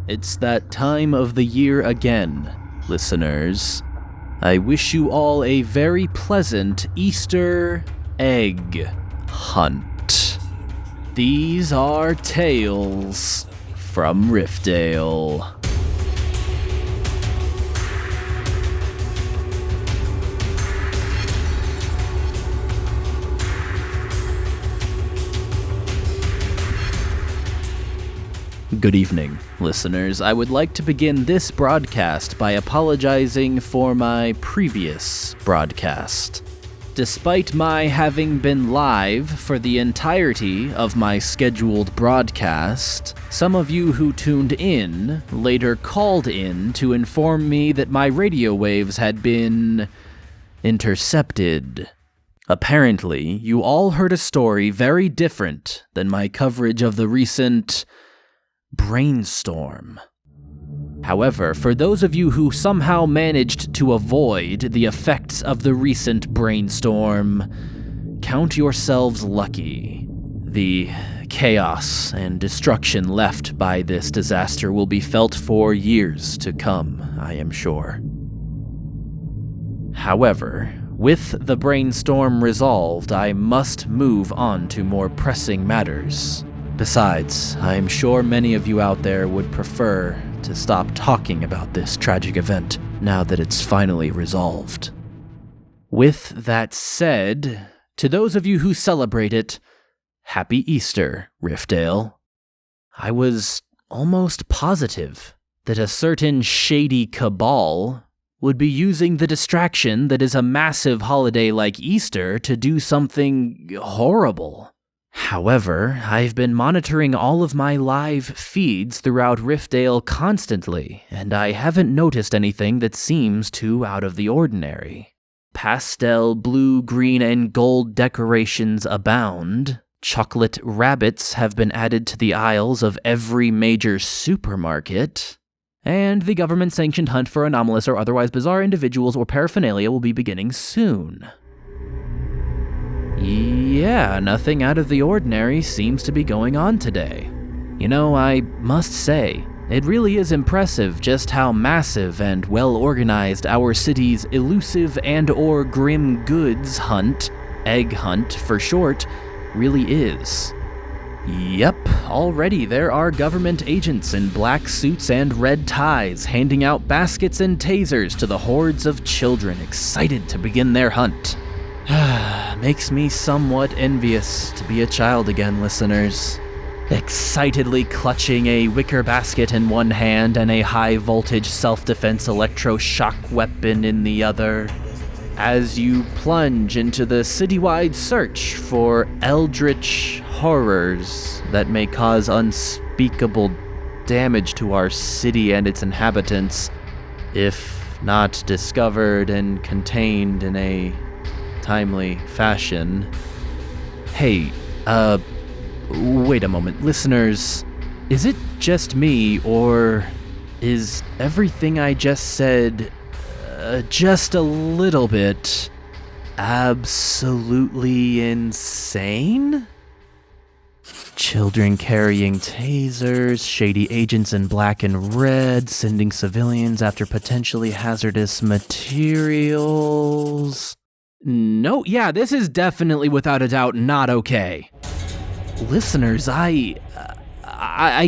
It's that time of the year again, listeners. I wish you all a very pleasant Easter egg hunt. These are tales from Riftdale. Good evening, listeners. I would like to begin this broadcast by apologizing for my previous broadcast. Despite my having been live for the entirety of my scheduled broadcast, some of you who tuned in later called in to inform me that my radio waves had been intercepted. Apparently, you all heard a story very different than my coverage of the recent brainstorm. However, for those of you who somehow managed to avoid the effects of the recent brainstorm, count yourselves lucky. The chaos and destruction left by this disaster will be felt for years to come, I am sure. However, with the brainstorm resolved, I must move on to more pressing matters. Besides, I'm sure many of you out there would prefer to stop talking about this tragic event now that it's finally resolved. With that said, to those of you who celebrate it, Happy Easter, Riftdale. I was almost positive that a certain shady cabal would be using the distraction that is a massive holiday like Easter to do something horrible. However, I've been monitoring all of my live feeds throughout Riftdale constantly, and I haven't noticed anything that seems too out of the ordinary. Pastel blue, green, and gold decorations abound. Chocolate rabbits have been added to the aisles of every major supermarket. And the government-sanctioned hunt for anomalous or otherwise bizarre individuals or paraphernalia will be beginning soon. Yeah, nothing out of the ordinary seems to be going on today. You know, I must say, it really is impressive just how massive and well-organized our city's elusive and/or grim goods hunt, egg hunt for short, really is. Yep, already there are government agents in black suits and red ties handing out baskets and tasers to the hordes of children excited to begin their hunt. Makes me somewhat envious to be a child again, listeners. Excitedly clutching a wicker basket in one hand and a high-voltage self-defense electroshock weapon in the other, as you plunge into the citywide search for eldritch horrors that may cause unspeakable damage to our city and its inhabitants, if not discovered and contained in a timely fashion. Hey, wait a moment, listeners. Is it just me, or is everything I just said just a little bit absolutely insane? Children carrying tasers, shady agents in black and red, sending civilians after potentially hazardous materials. No, yeah, this is definitely without a doubt not okay. Listeners, I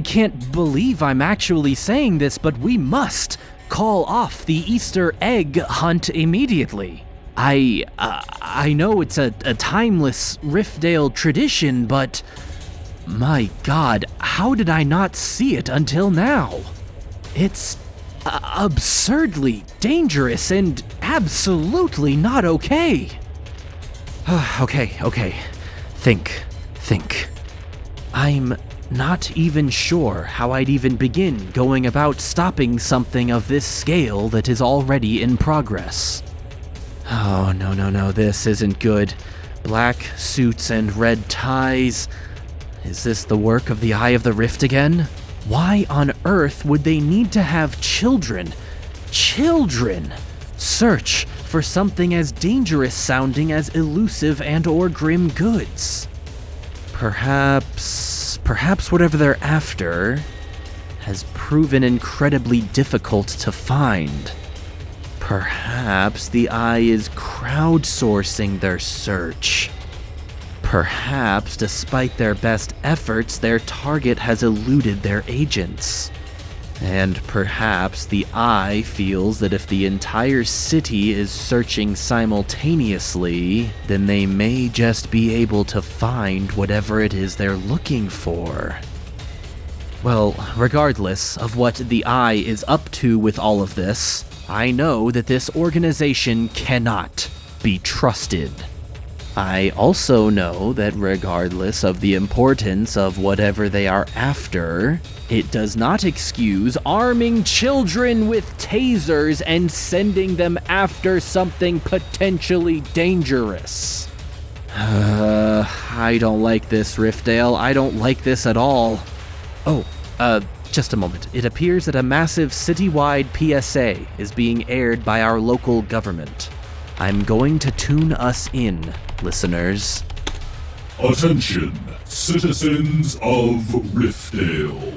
can't believe I'm actually saying this, but we must call off the Easter egg hunt immediately. I know it's a timeless Riftdale tradition, but my God, how did I not see it until now? It's absurdly dangerous and absolutely not okay. Okay. Think. I'm not even sure how I'd even begin going about stopping something of this scale that is already in progress. Oh, no, this isn't good. Black suits and red ties. Is this the work of the Eye of the Rift again? Why on earth would they need to have children search for something as dangerous sounding as elusive and/or grim goods? Perhaps whatever they're after has proven incredibly difficult to find. Perhaps the Eye is crowdsourcing their search. Perhaps, despite their best efforts, their target has eluded their agents. And perhaps the Eye feels that if the entire city is searching simultaneously, then they may just be able to find whatever it is they're looking for. Well, regardless of what the Eye is up to with all of this, I know that this organization cannot be trusted. I also know that regardless of the importance of whatever they are after, it does not excuse arming children with tasers and sending them after something potentially dangerous. I don't like this, Riftdale. I don't like this at all. Just a moment. It appears that a massive citywide PSA is being aired by our local government. I'm going to tune us in, listeners. Attention, citizens of Riftdale.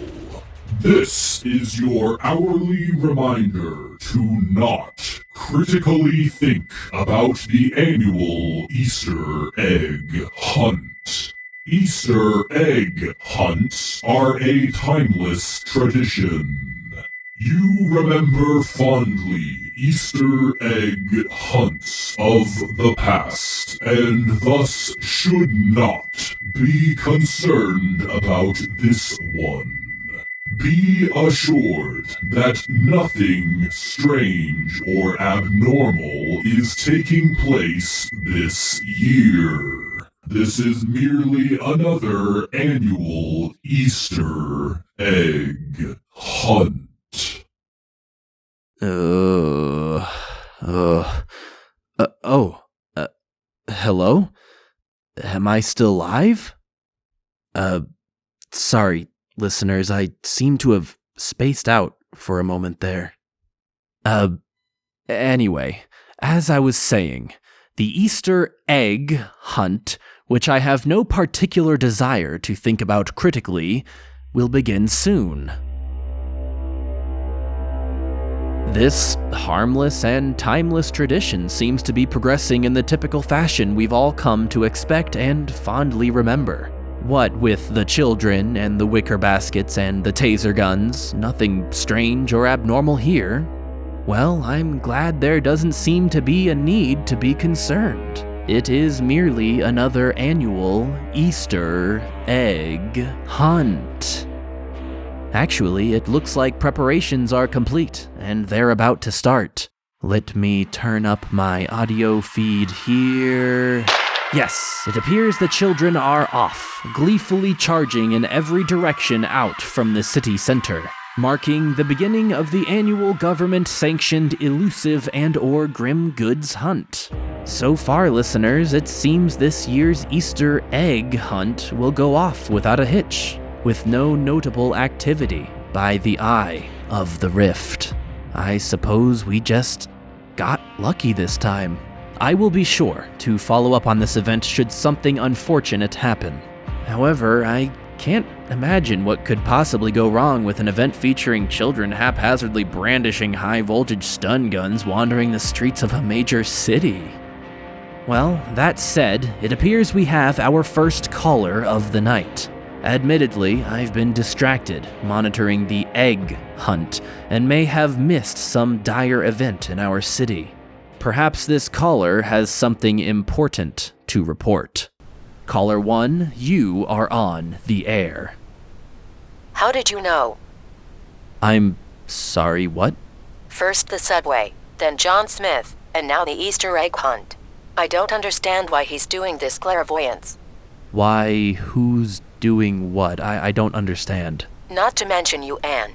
This is your hourly reminder to not critically think about the annual Easter egg hunt. Easter egg hunts are a timeless tradition. You remember fondly Easter egg hunts of the past, and thus should not be concerned about this one. Be assured that nothing strange or abnormal is taking place this year. This is merely another annual Easter egg hunt. Hello? Am I still live? Sorry, listeners, I seem to have spaced out for a moment there. Anyway, as I was saying, the Easter egg hunt, which I have no particular desire to think about critically, will begin soon. This harmless and timeless tradition seems to be progressing in the typical fashion we've all come to expect and fondly remember. What with the children and the wicker baskets and the taser guns, nothing strange or abnormal here. Well, I'm glad there doesn't seem to be a need to be concerned. It is merely another annual Easter egg hunt. Actually, it looks like preparations are complete, and they're about to start. Let me turn up my audio feed here. Yes, it appears the children are off, gleefully charging in every direction out from the city center, marking the beginning of the annual government-sanctioned elusive and/or grim goods hunt. So far, listeners, it seems this year's Easter egg hunt will go off without a hitch, with no notable activity by the Eye of the Rift. I suppose we just got lucky this time. I will be sure to follow up on this event should something unfortunate happen. However, I can't imagine what could possibly go wrong with an event featuring children haphazardly brandishing high-voltage stun guns wandering the streets of a major city. Well, that said, it appears we have our first caller of the night. Admittedly, I've been distracted monitoring the egg hunt and may have missed some dire event in our city. Perhaps this caller has something important to report. Caller 1, you are on the air. How did you know? I'm sorry, what? First the subway, then John Smith, and now the Easter egg hunt. I don't understand why he's doing this clairvoyance. Why, who's doing what? I don't understand. Not to mention you, Anne.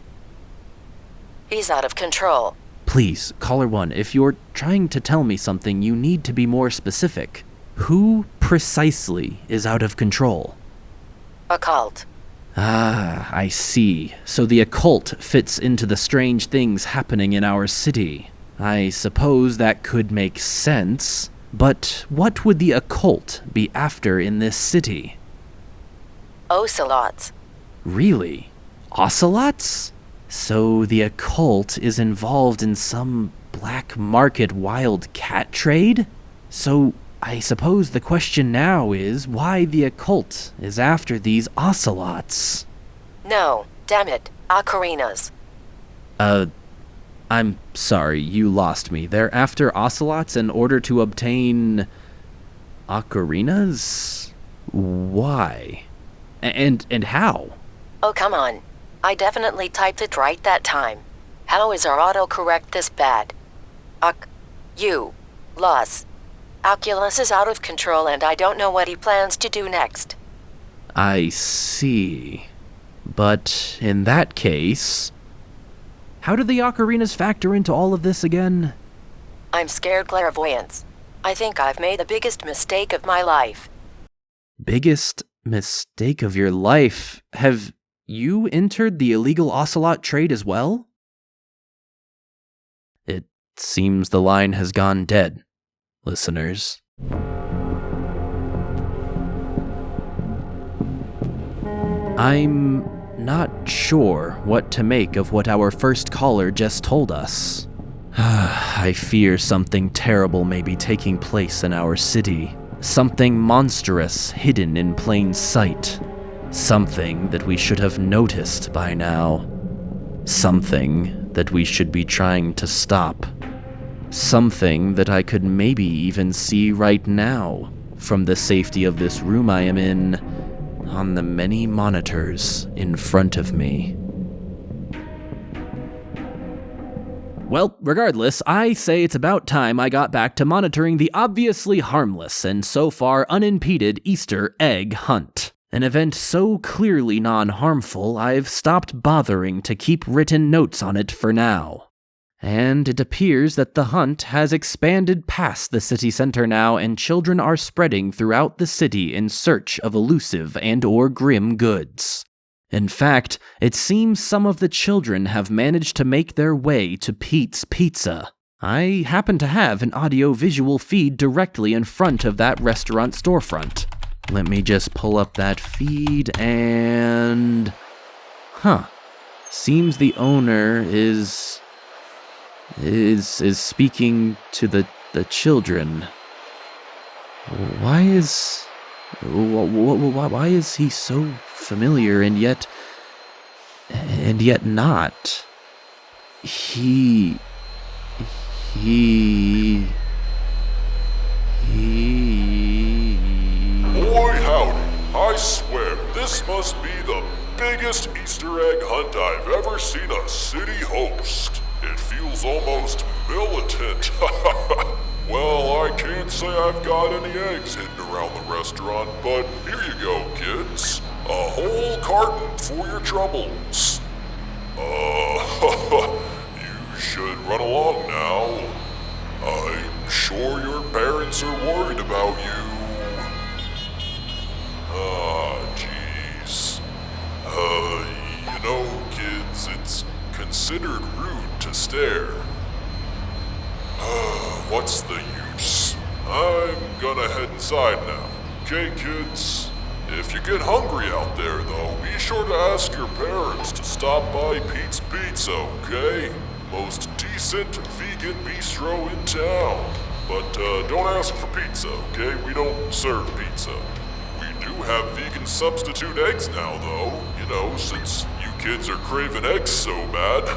He's out of control. Please, caller 1, if you're trying to tell me something, you need to be more specific. Who precisely is out of control? A cult. Ah, I see. So the occult fits into the strange things happening in our city. I suppose that could make sense, but what would the occult be after in this city? Ocelots. Really? Ocelots? So the occult is involved in some black market wild cat trade? So I suppose the question now is why the occult is after these ocelots. No, damn it, ocarinas. I'm sorry, you lost me. They're after ocelots in order to obtain ocarinas? Why? And how? Oh, come on. I definitely typed it right that time. How is our autocorrect this bad? Loss. Oculus is out of control and I don't know what he plans to do next. I see. But in that case, how do the ocarinas factor into all of this again? I'm scared clairvoyance. I think I've made the biggest mistake of my life. Biggest mistake of your life? Have you entered the illegal ocelot trade as well? It seems the line has gone dead, listeners. I'm not sure what to make of what our first caller just told us. I fear something terrible may be taking place in our city. Something monstrous hidden in plain sight. Something that we should have noticed by now. Something that we should be trying to stop. Something that I could maybe even see right now from the safety of this room I am in, on the many monitors in front of me. Well, regardless, I say it's about time I got back to monitoring the obviously harmless and so far unimpeded Easter egg hunt. An event so clearly non-harmful, I've stopped bothering to keep written notes on it for now. And it appears that the hunt has expanded past the city center now, and children are spreading throughout the city in search of elusive and/or grim goods. In fact, it seems some of the children have managed to make their way to Pete's Pizza. I happen to have an audio-visual feed directly in front of that restaurant storefront. Let me just pull up that feed and... Seems the owner is speaking to the children. Why is he so familiar and yet not? He Boy howdy, I swear this must be the biggest Easter egg hunt I've ever seen a city host. It feels almost militant. Well, I can't say I've got any eggs hidden around the restaurant, but here you go, kids. A whole carton for your troubles. You should run along now. I'm sure your parents are worried about you. Jeez. You know, kids, it's considered rude to stare. What's the use? I'm gonna head inside now. Okay, kids? If you get hungry out there, though, be sure to ask your parents to stop by Pete's Pizza, okay? Most decent vegan bistro in town. But don't ask for pizza, okay? We don't serve pizza. We do have vegan substitute eggs now, though. You know, since you kids are craving eggs so bad.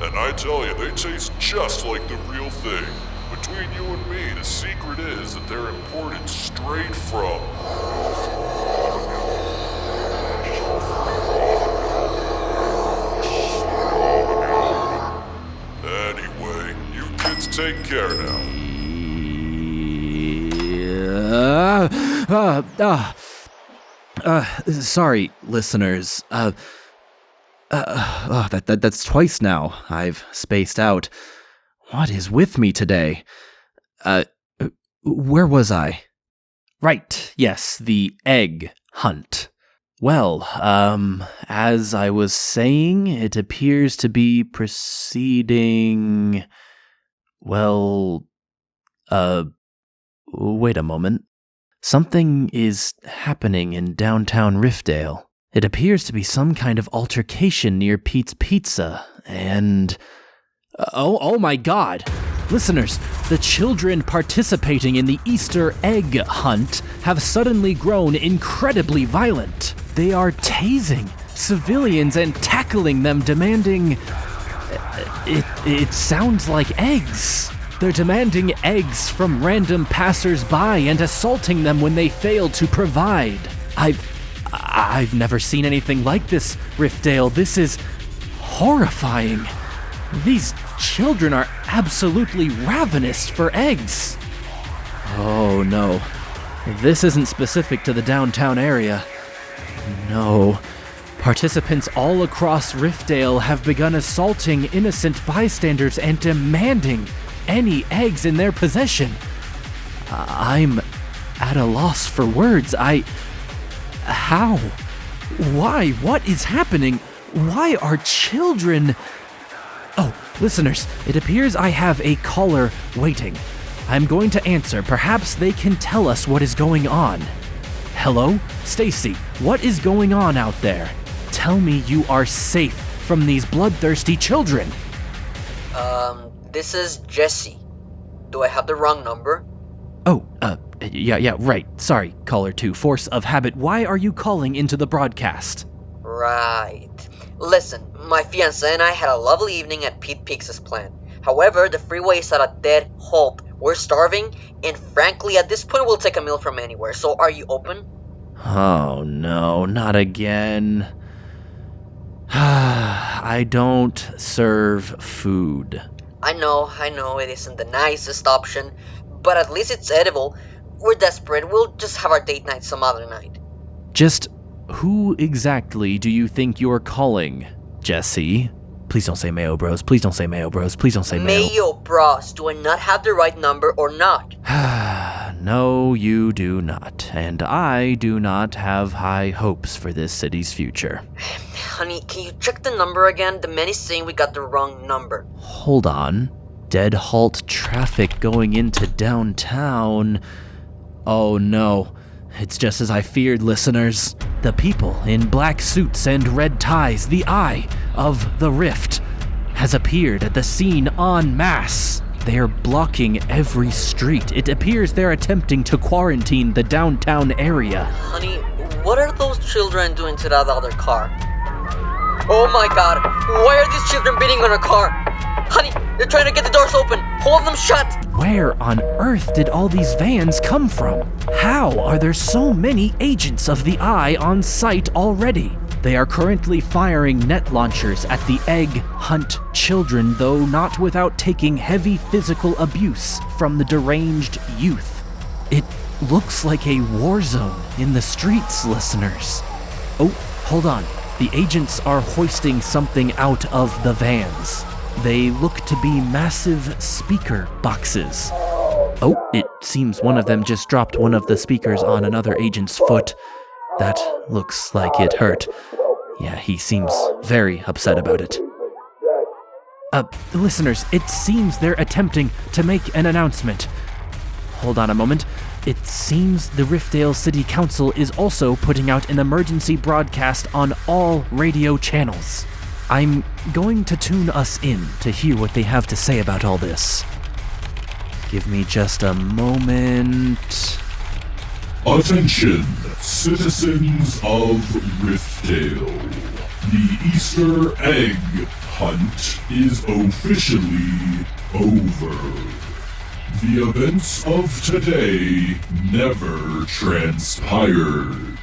And I tell you, they taste just like the real thing. Between you and me, the secret is that they're imported straight from... Anyway, you kids take care now. Sorry, listeners. That's twice now I've spaced out. What is with me today? Where was I? Right, yes, the egg hunt. Well, as I was saying, it appears to be proceeding... Well, wait a moment. Something is happening in downtown Riftdale. It appears to be some kind of altercation near Pete's Pizza, and... Oh my god! Listeners, the children participating in the Easter egg hunt have suddenly grown incredibly violent. They are tasing civilians and tackling them, demanding... It sounds like eggs. They're demanding eggs from random passers-by and assaulting them when they fail to provide. I've never seen anything like this, Riftdale. This is horrifying. These children are absolutely ravenous for eggs. Oh no, this isn't specific to the downtown area. No, participants all across Riftdale have begun assaulting innocent bystanders and demanding any eggs in their possession. I'm at a loss for words. How? Why? What is happening? Why are children... Oh, listeners, it appears I have a caller waiting. I'm going to answer. Perhaps they can tell us what is going on. Hello? Stacy, what is going on out there? Tell me you are safe from these bloodthirsty children. This is Jesse. Do I have the wrong number? Oh, yeah, right. Sorry, caller 2, force of habit. Why are you calling into the broadcast? Right. Listen, my fiancé and I had a lovely evening at Pete Pix's plant. However, the freeway is at a dead halt. We're starving, and frankly, at this point, we'll take a meal from anywhere. So, are you open? Oh no, not again. I don't serve food. I know, it isn't the nicest option, but at least it's edible. We're desperate. We'll just have our date night some other night. Just who exactly do you think you're calling, Jesse? Please don't say Mayo Bros. Please don't say Mayo Bros. Please don't say Mayo. Mayo Bros. Do I not have the right number or not? No, you do not. And I do not have high hopes for this city's future. Honey, can you check the number again? The man is saying we got the wrong number. Hold on. Dead halt traffic going into downtown. Oh no. It's just as I feared, listeners. The people in black suits and red ties, the Eye of the Rift, has appeared at the scene en masse. They're blocking every street. It appears they're attempting to quarantine the downtown area. Honey, what are those children doing to that other car? Oh my god, why are these children beating on a car? Honey, they're trying to get the doors open. Hold them shut. Where on earth did all these vans come from? How are there so many agents of the Eye on site already? They are currently firing net launchers at the egg hunt children, though not without taking heavy physical abuse from the deranged youth. It looks like a war zone in the streets, listeners. Oh, hold on. The agents are hoisting something out of the vans. They look to be massive speaker boxes. Oh, it seems one of them just dropped one of the speakers on another agent's foot. That looks like it hurt. Yeah, he seems very upset about it. Listeners, it seems they're attempting to make an announcement. Hold on a moment. It seems the Riftdale City Council is also putting out an emergency broadcast on all radio channels. I'm going to tune us in to hear what they have to say about all this. Give me just a moment. Attention, citizens of Riftdale. The Easter egg hunt is officially over. The events of today never transpired.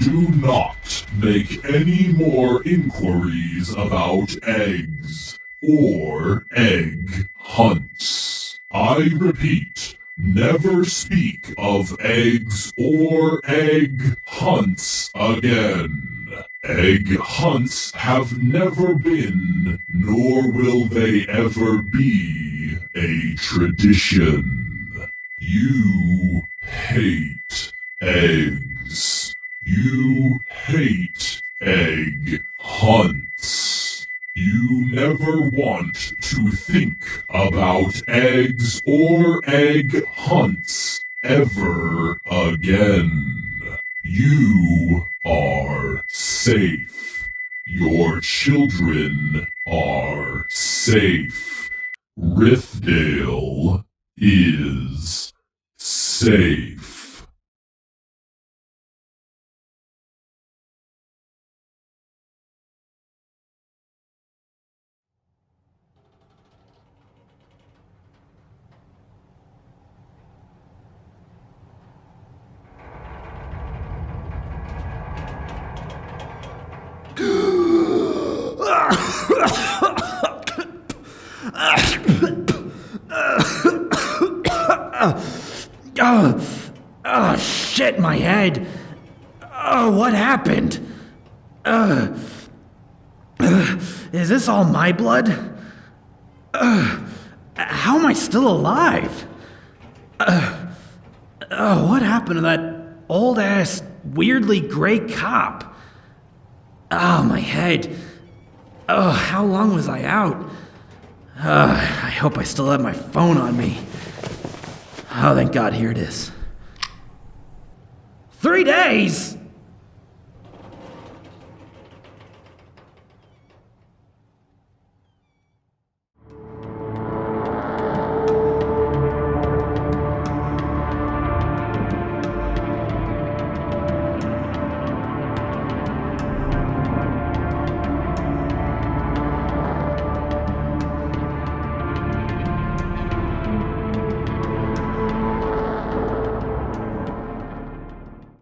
Do not make any more inquiries about eggs or egg hunts. I repeat, never speak of eggs or egg hunts again. Egg hunts have never been, nor will they ever be, a tradition. You hate eggs. You hate egg hunts. You never want to think about eggs or egg hunts ever again. You are safe. Your children are safe. Riftdale is safe. Oh, shit, my head. Oh, what happened? Is this all my blood? How am I still alive? What happened to that old-ass, weirdly gray cop? Oh, my head. Oh, how long was I out? I hope I still have my phone on me. Oh, thank God, here it is. 3 days?